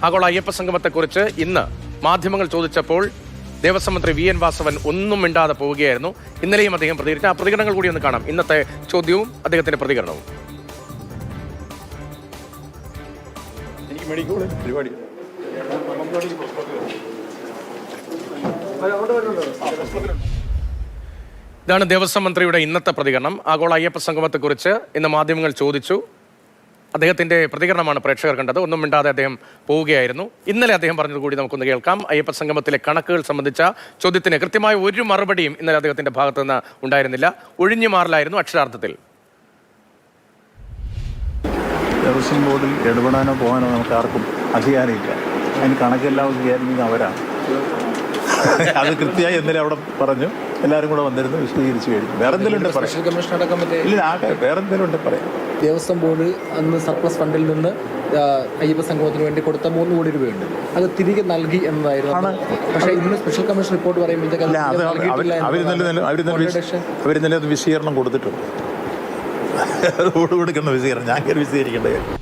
ആഗോള അയ്യപ്പ സംഗമത്തെക്കുറിച്ച് ഇന്ന് മാധ്യമങ്ങൾ ചോദിച്ചപ്പോൾ ദേവസ്വം മന്ത്രി വി.എൻ. വാസവൻ ഒന്നും മിണ്ടാതെ പോവുകയായിരുന്നു. ഇന്നലെയും അദ്ദേഹം പ്രതികരിച്ചു. ആ പ്രതികരണങ്ങൾ കൂടി ഒന്ന് കാണാം. ഇന്നത്തെ ചോദ്യവും അദ്ദേഹത്തിന്റെ പ്രതികരണവും. ഇതാണ് ദേവസ്വം മന്ത്രിയുടെ ഇന്നത്തെ പ്രതികരണം. ആഗോള അയ്യപ്പ സംഗമത്തെക്കുറിച്ച് ഇന്ന് മാധ്യമങ്ങൾ ചോദിച്ചു. അദ്ദേഹത്തിന്റെ പ്രതികരണമാണ് പ്രേക്ഷകർ കണ്ടത്. ഒന്നും മിണ്ടാതെ അദ്ദേഹം പോവുകയായിരുന്നു. ഇന്നലെ അദ്ദേഹം പറഞ്ഞത് കൂടി നമുക്കൊന്ന് കേൾക്കാം. അയ്യപ്പ സംഗമത്തിലെ കണക്കുകൾ സംബന്ധിച്ച ചോദ്യത്തിന് കൃത്യമായ ഒരു മറുപടിയും ഇന്നലെ അദ്ദേഹത്തിന്റെ ഭാഗത്തു നിന്ന് ഉണ്ടായിരുന്നില്ല. ഒഴിഞ്ഞു മാറലായിരുന്നു അക്ഷരാർത്ഥത്തിൽ. ദേവസ്വം ബോർഡിൽ ഇടപെടാനോ പോകാനോ നമുക്ക് ആർക്കും അധികാരമില്ല. അതിന് കണക്കെല്ലാം വിചാരിക്കുന്നത് അവരാണ്. അത് കൃത്യമായി എന്നാലും അവിടെ പറഞ്ഞു. എല്ലാവരും കൂടെ വന്നിരുന്നു വിശദീകരിച്ചു കഴിഞ്ഞു. വേറെ എന്തെങ്കിലും ഉണ്ട് പറയാം. കമ്മീഷൻ അടക്കം ഇല്ല, വേറെ എന്തെങ്കിലും ഉണ്ട് പറയാം. ദേവസ്വം ബോർഡ് അന്ന് സർപ്ലസ് ഫണ്ടിൽ നിന്ന് അയ്യപ്പ സംഗമത്തിന് വേണ്ടി കൊടുത്ത 3 കോടി രൂപയുണ്ട്. അത് തിരികെ നൽകി എന്നതായിരുന്നു. പക്ഷേ ഇന്ന് സ്പെഷ്യൽ കമ്മീഷൻ റിപ്പോർട്ട് പറയുമ്പോഴത്തേക്ക് അവരിന്നലെ അത് വിശദീകരണം കൊടുത്തിട്ടുണ്ട്. റോഡ് കൊടുക്കുന്ന വിശദീകരണം ഞാൻ കയറി വിശദീകരിക്കേണ്ട കാര്യം.